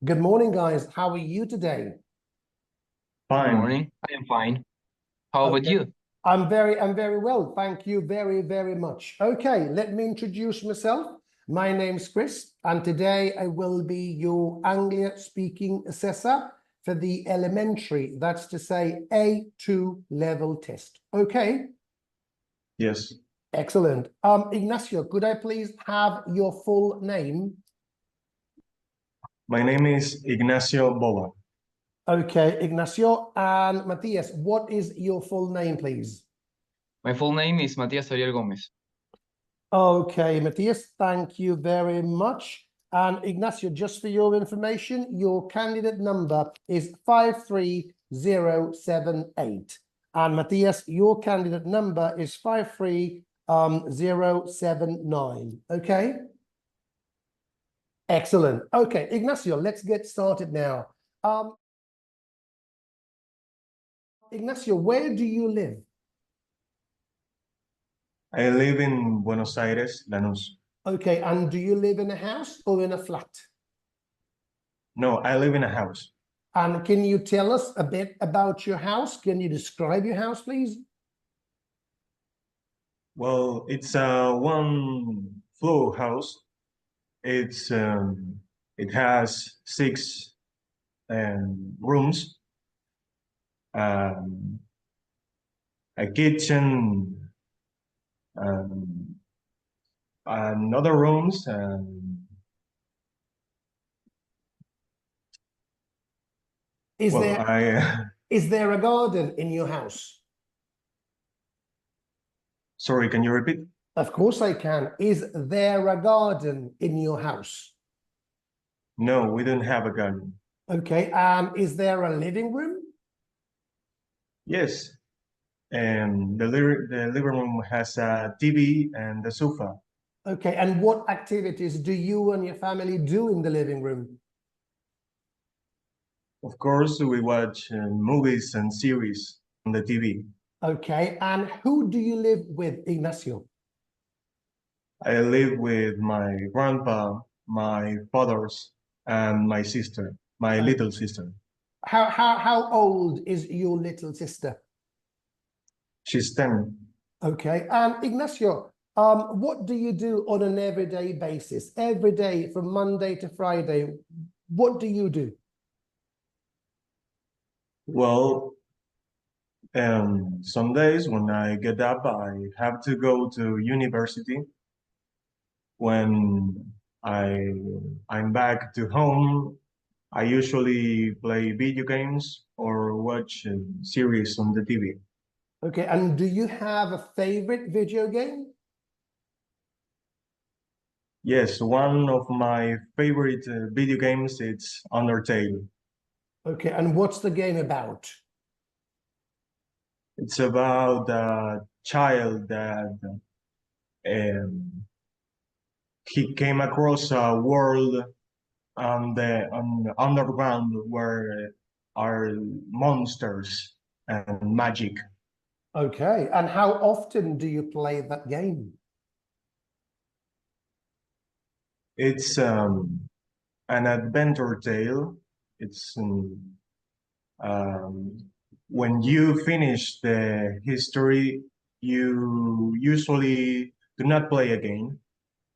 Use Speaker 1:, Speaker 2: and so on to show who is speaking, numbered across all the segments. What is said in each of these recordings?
Speaker 1: Good morning, guys. How are you today?
Speaker 2: Good
Speaker 3: Fine.
Speaker 2: morning. I am fine. How about
Speaker 1: Okay.
Speaker 2: you?
Speaker 1: I'm very well. Thank you very much. Okay, let me introduce myself. My name's Chris, and today I will be your Anglia speaking assessor for the elementary, that's to say A2 level test. Okay,
Speaker 3: Yes.
Speaker 1: excellent. Ignacio, could I please have your full name?
Speaker 3: My name is Ignacio Bola.
Speaker 1: Okay, Ignacio, and Matthias, what is your full name, please?
Speaker 2: My full name is Matias Ariel Gomez.
Speaker 1: Okay, Matthias, thank you very much. And Ignacio, just for your information, your candidate number is 53078. And Matthias, your candidate number is 53079. Okay? Excellent. Okay, Ignacio, let's get started now. Ignacio, where do you live?
Speaker 3: I live in Buenos Aires, Lanús.
Speaker 1: Okay, and do you live in a house or in a flat?
Speaker 3: No, I live in a house.
Speaker 1: And can you tell us a bit about your house? Can you describe your house, please?
Speaker 3: Well, it's a one floor house. It has six rooms, um, a kitchen, and other rooms.
Speaker 1: Is
Speaker 3: Well,
Speaker 1: there is there a garden in your house?
Speaker 3: sorry, can you repeat?
Speaker 1: Of course I can. Is there a garden in your house?
Speaker 3: No, we don't have a garden.
Speaker 1: Okay, is there a living room?
Speaker 3: Yes, and the living room has a TV and a sofa.
Speaker 1: Okay, and what activities do you and your family do in the living room?
Speaker 3: Of course, we watch movies and series on the TV.
Speaker 1: Okay, and who do you live with, Ignacio?
Speaker 3: I live with my grandpa, my fathers, and my sister, my little sister.
Speaker 1: How old is your little sister?
Speaker 3: She's 10.
Speaker 1: Okay, Ignacio, what do you do on an everyday basis? Every day from Monday to Friday, what do you do?
Speaker 3: Well, some days when I get up, I have to go to university. When I'm back to home, I usually play video games or watch series on the TV.
Speaker 1: Okay, and do you have a favorite video game?
Speaker 3: Yes, one of my favorite video games is Undertale.
Speaker 1: Okay, and what's the game about?
Speaker 3: It's about a child that he came across a world on the underground where are monsters and magic.
Speaker 1: Okay, and how often do you play that game?
Speaker 3: It's an adventure tale. It's um, when you finish the history, you usually do not play again.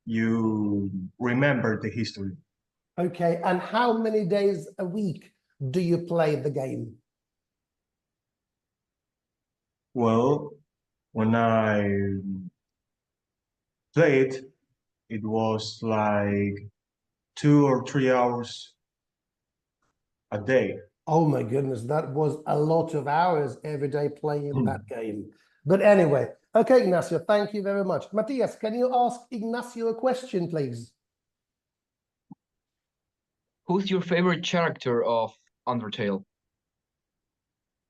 Speaker 3: You remember the history.
Speaker 1: Okay, and how many days a week do you play the game?
Speaker 3: Well, when I played, it was like 2 or 3 hours a day.
Speaker 1: Oh my goodness, that was a lot of hours every day playing that game. But anyway, okay, Ignacio, thank you very much. Matthias, can you ask Ignacio a question, please?
Speaker 2: Who's your favorite character of Undertale?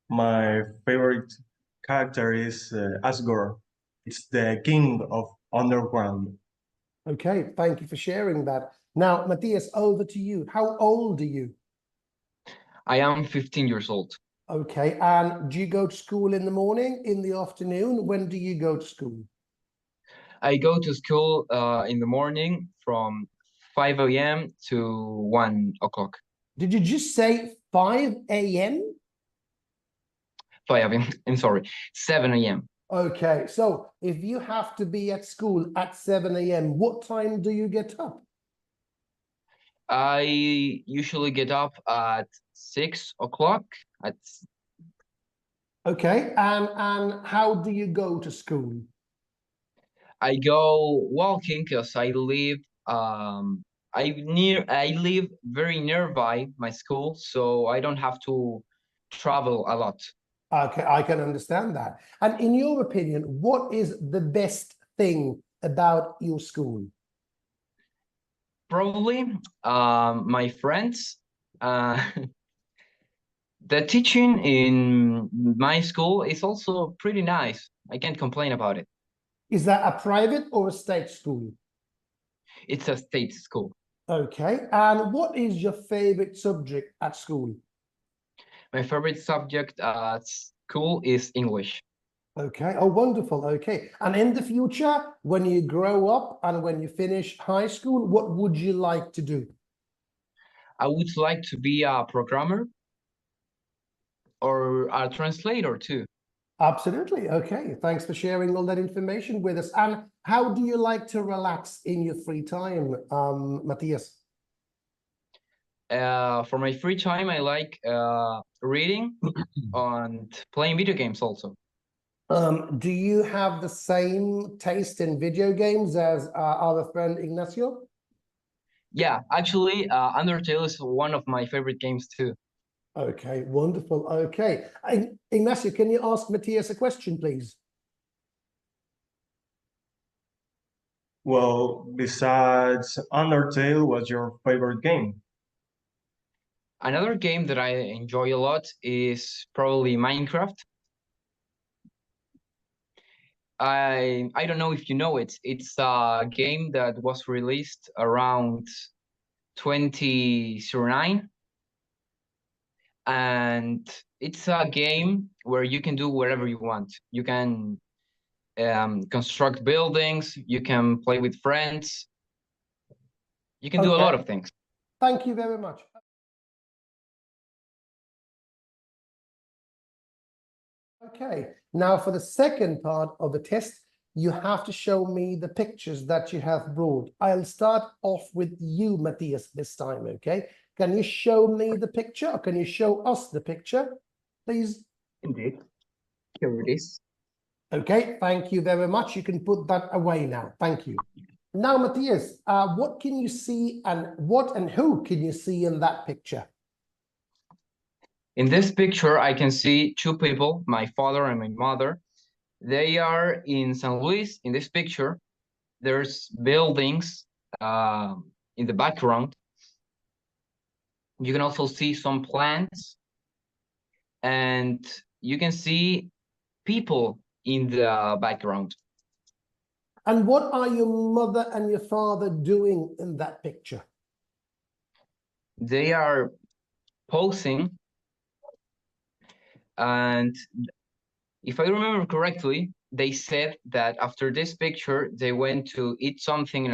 Speaker 3: My favorite character is Asgore. It's the king of underground.
Speaker 1: Okay, thank you for sharing that. Now, Matthias, over to you. How old are you?
Speaker 2: I am 15 years old.
Speaker 1: Okay, and do you go to school in the morning, in the afternoon? When do you go to school?
Speaker 2: I go to school in the morning from 5 a.m. to 1 o'clock.
Speaker 1: Did you just say 5 a.m.?
Speaker 2: 5 a.m. I'm sorry, 7 a.m.
Speaker 1: Okay, so if you have to be at school at 7 a.m., what time do you get up?
Speaker 2: I usually get up at 6 o'clock. At
Speaker 1: Okay, and how do you go to school?
Speaker 2: I go walking because I live very nearby my school, so I don't have to travel a lot.
Speaker 1: Okay, I can understand that. And in your opinion, what is the best thing about your school?
Speaker 2: Probably my friends. The teaching in my school is also pretty nice. I can't complain about it.
Speaker 1: Is that a private or a state school?
Speaker 2: It's a state school.
Speaker 1: Okay, and what is your favorite subject at school?
Speaker 2: My favorite subject at school is English.
Speaker 1: Okay, oh, wonderful. Okay, and in the future, when you grow up and when you finish high school, what would you like to do?
Speaker 2: I would like to be a programmer or a translator too.
Speaker 1: Absolutely. Okay, thanks for sharing all that information with us. And how do you like to relax in your free time, Matthias?
Speaker 2: For my free time, I like reading and playing video games also.
Speaker 1: Do you have the same taste in video games as our friend Ignacio?
Speaker 2: Yeah, actually, Undertale is one of my favorite games too.
Speaker 1: Okay, wonderful. Okay. Ignacio, can you ask Matthias a question, please?
Speaker 3: Well, besides Undertale, what's your favorite game?
Speaker 2: Another game that I enjoy a lot is probably Minecraft. I don't know if you know it. It's a game that was released around 2009, and it's a game where you can do whatever you want. You can construct buildings, you can play with friends, you can do a lot
Speaker 1: Okay.
Speaker 2: of things.
Speaker 1: Thank you very much. Okay, now for the second part of the test, you have to show me the pictures that you have brought. I'll start off with you, Matthias, this time, okay? Can you show me the picture or can you show us the picture, please?
Speaker 2: Indeed. Here it is.
Speaker 1: Okay, thank you very much. You can put that away now. Thank you. Now, Matthias, what can you see and what and who can you see in that picture?
Speaker 2: In this picture, I can see two people, my father and my mother. They are in San Luis. In this picture, there's buildings in the background. You can also see some plants, and you can see people in the background.
Speaker 1: And what are your mother and your father doing in that picture?
Speaker 2: They are posing, and if I remember correctly, they said that after this picture, they went to eat something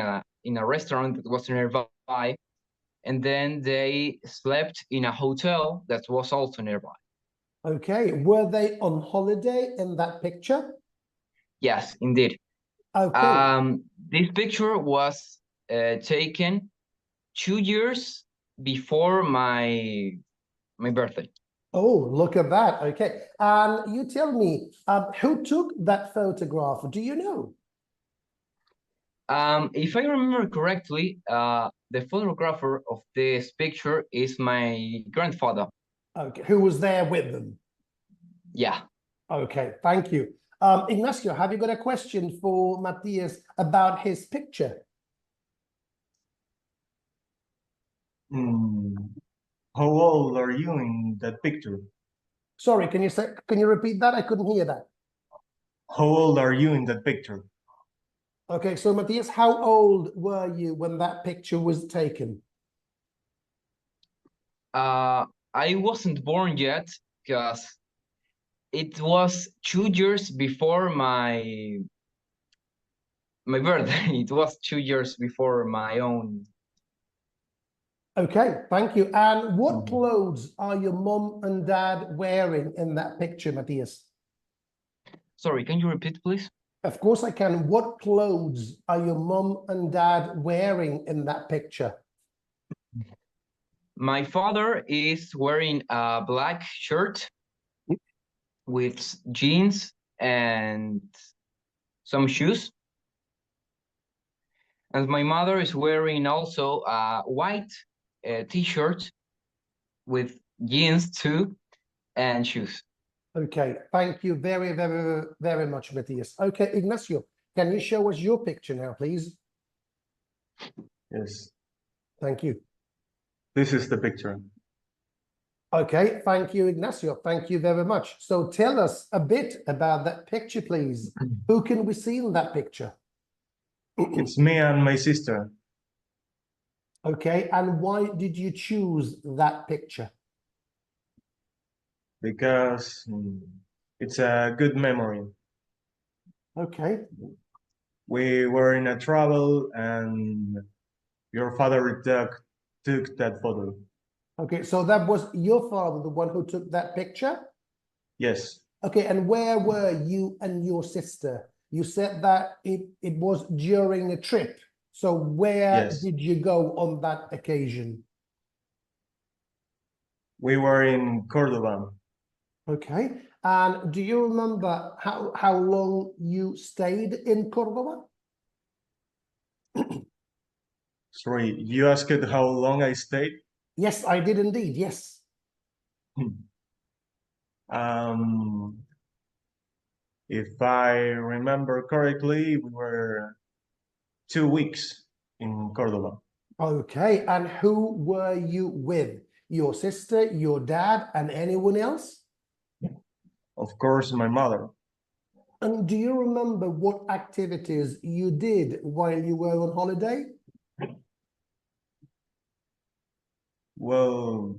Speaker 2: in a restaurant that was nearby, and then they slept in a hotel that was also nearby.
Speaker 1: Okay, were they on holiday in that picture?
Speaker 2: Yes, indeed.
Speaker 1: Okay.
Speaker 2: This picture was taken 2 years before my birthday.
Speaker 1: Oh, look at that. Okay. You tell me, who took that photograph? Do you know?
Speaker 2: If I remember correctly, the photographer of this picture is my grandfather.
Speaker 1: Okay, who was there with them?
Speaker 2: Yeah.
Speaker 1: Okay, thank you. Ignacio, have you got a question for Matthias about his picture?
Speaker 3: How old are you in that picture?
Speaker 1: Sorry, can you repeat that? I couldn't hear that.
Speaker 3: How old are you in that picture?
Speaker 1: Okay, so Matthias, how old were you when that picture was taken?
Speaker 2: I wasn't born yet because it was 2 years before my birthday. It was 2 years before my own
Speaker 1: Okay, thank you. And what
Speaker 3: Mhm.
Speaker 1: clothes are your mom and dad wearing in that picture, Matthias?
Speaker 2: Sorry, can you repeat, please?
Speaker 1: Of course I can. What clothes are your mom and dad wearing in that picture?
Speaker 2: My father is wearing a black shirt with jeans and some shoes. And my mother is wearing also a white t-shirt with jeans too and shoes.
Speaker 1: Okay, thank you very, very, very much, Matthias. Okay, Ignacio, can you show us your picture now, please?
Speaker 3: Yes,
Speaker 1: Thank you.
Speaker 3: this is the picture.
Speaker 1: Okay, thank you, Ignacio. Thank you very much. So tell us a bit about that picture, please. Who can we see in that picture?
Speaker 3: It's me and my sister
Speaker 1: Okay, and why did you choose that picture?
Speaker 3: because it's a good memory.
Speaker 1: Okay,
Speaker 3: We were in a travel and your father took that photo.
Speaker 1: okay, so that was your father, the one who took that picture?
Speaker 3: Yes,
Speaker 1: Okay, and where were you and your sister? You said that it was during a trip. So where
Speaker 3: yes.
Speaker 1: did you go on that occasion?
Speaker 3: We were in Cordoba.
Speaker 1: Okay, and do you remember how long you stayed in Cordoba?
Speaker 3: Sorry, you asked how long I stayed?
Speaker 1: Yes, I did indeed, yes.
Speaker 3: Um, if I remember correctly, we were 2 weeks in Cordoba.
Speaker 1: Okay, and who were you with? Your sister, your dad, and anyone else?
Speaker 3: Of course, my mother.
Speaker 1: And do you remember what activities you did while you were on holiday?
Speaker 3: Well,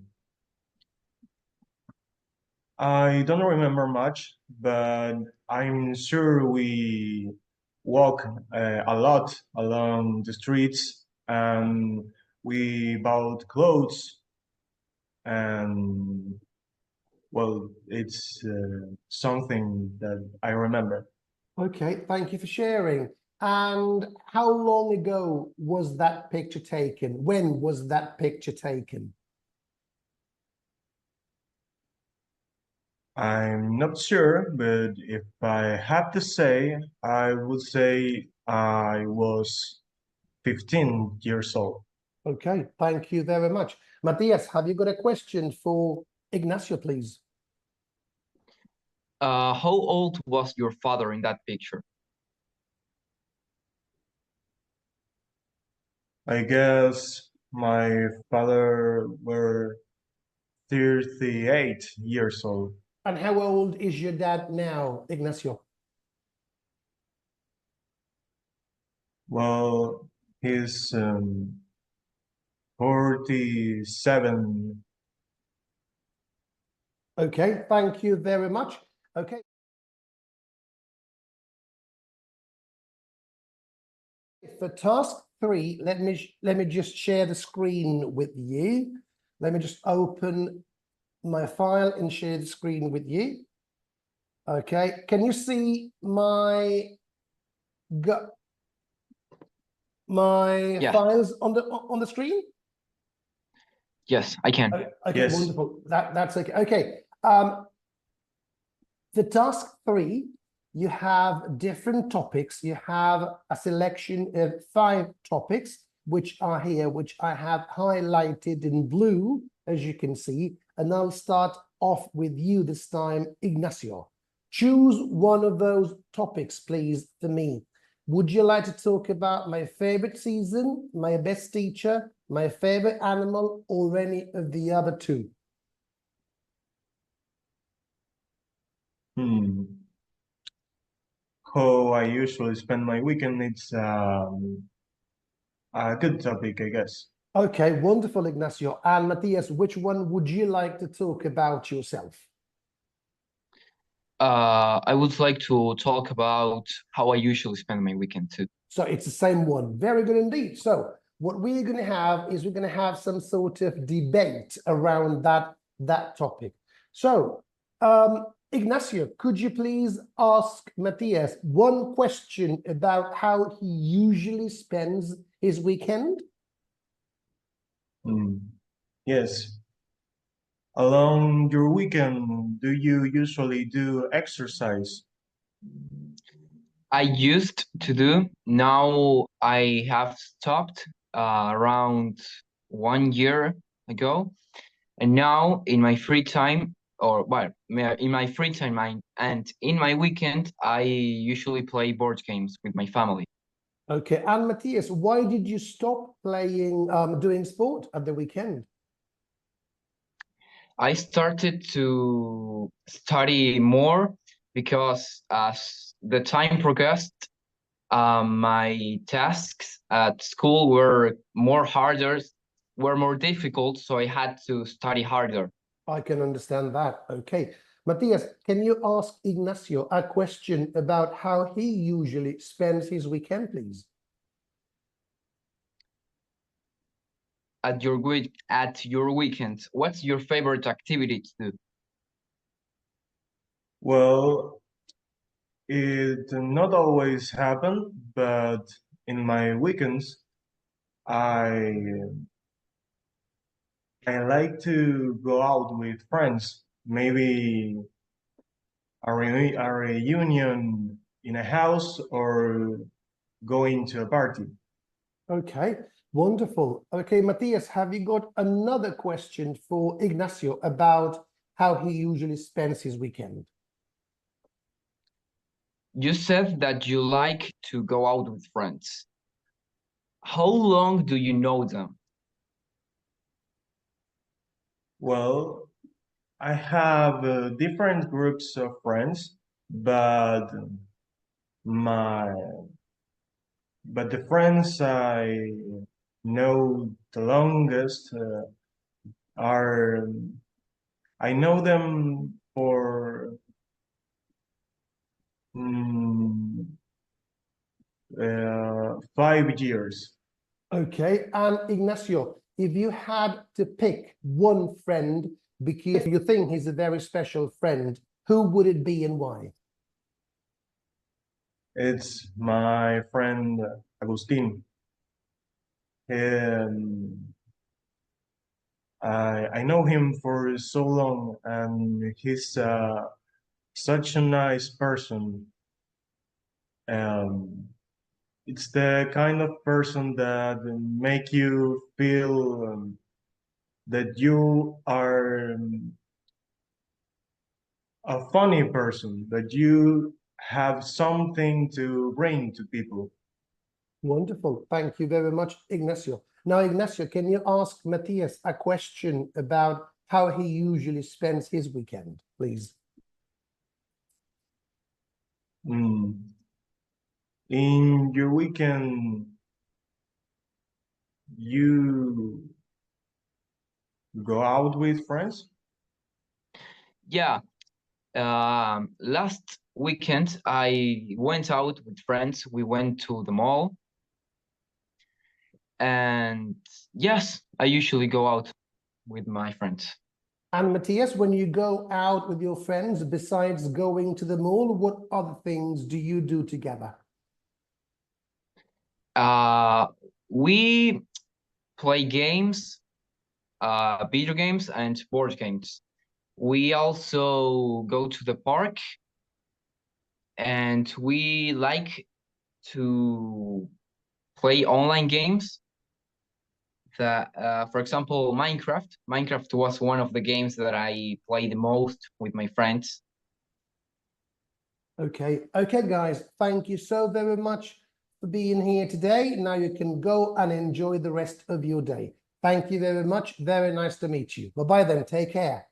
Speaker 3: I don't remember much, but I'm sure we walk a lot along the streets and we bought clothes and well, it's something that I remember.
Speaker 1: Okay, thank you for sharing. And how long ago was that picture taken? When was that picture taken?
Speaker 3: I'm not sure, but if I have to say, I would say I was 15 years old.
Speaker 1: Okay, thank you very much. Matthias, have you got a question for Ignacio, please?
Speaker 2: How old was your father in that picture?
Speaker 3: I guess my father were 38 years old.
Speaker 1: And how old is your dad now, Ignacio?
Speaker 3: Well, he's 47.
Speaker 1: Okay, thank you very much. Okay. For task 3, let me just share the screen with you. Let me just open my file and share the screen with you. Okay, can you see my
Speaker 2: Yeah.
Speaker 1: files on the screen?
Speaker 2: Yes, I can.
Speaker 1: Okay,
Speaker 3: Yes.
Speaker 1: wonderful. That's okay. Okay. The task 3, you have different topics. You have a selection of 5 topics, which are here, which I have highlighted in blue, as you can see. And I'll start off with you this time, Ignacio. Choose one of those topics, please, for me. Would you like to talk about my favorite season, my best teacher, my favorite animal, or any of the other 2?
Speaker 3: How I usually spend my weekend, it's a good topic, I guess.
Speaker 1: Okay, wonderful, Ignacio. And Matthias, which one would you like to talk about yourself?
Speaker 2: I would like to talk about how I usually spend my weekend too.
Speaker 1: So it's the same one. Very good indeed. So what we're going to have is we're going to have some sort of debate around that topic. So, Ignacio, could you please ask Matthias one question about how he usually spends his weekend?
Speaker 3: Yes. Along your weekend, do you usually do exercise?
Speaker 2: I used to do. Now I have stopped around 1 year ago. And now in my free time, in my free time and in my weekend, I usually play board games with my family.
Speaker 1: Okay, and Matthias, why did you stop playing, doing sport at the weekend?
Speaker 2: I started to study more because as the time progressed, my tasks at school were more difficult, so I had to study harder.
Speaker 1: I can understand that. Okay. Matthias, can you ask Ignacio a question about how he usually spends his weekend, please?
Speaker 2: At your weekend, what's your favorite activity to do?
Speaker 3: Well, it not always happen, but in my weekends, I like to go out with friends, maybe a reunion in a house or going to a party.
Speaker 1: Okay, wonderful. Okay, Matthias, have you got another question for Ignacio about how he usually spends his weekend?
Speaker 2: You said that you like to go out with friends. How long do you know them?
Speaker 3: Well, I have different groups of friends, but my the friends I know the longest are I know them for 5 years.
Speaker 1: Okay, and Ignacio, if you had to pick one friend because you think he's a very special friend, who would it be and why?
Speaker 3: It's my friend Agustin. I know him for so long, and he's such a nice person. It's the kind of person that make you feel that you are a funny person, that you have something to bring to people.
Speaker 1: Wonderful. Thank you very much, Ignacio. Now, Ignacio, can you ask Matthias a question about how he usually spends his weekend, please?
Speaker 3: In your weekend, you go out with friends?
Speaker 2: Yeah. Last weekend, I went out with friends. We went to the mall. And yes, I usually go out with my friends.
Speaker 1: And Matthias, when you go out with your friends, besides going to the mall, what other things do you do together?
Speaker 2: We play games, video games and board games. We also go to the park, and we like to play online games. That, for example, Minecraft. Minecraft was one of the games that I play the most with my friends.
Speaker 1: Okay, guys, thank you so very much for being here today. Now you can go and enjoy the rest of your day. Thank you very much. Very nice to meet you. Bye-bye then. Take care.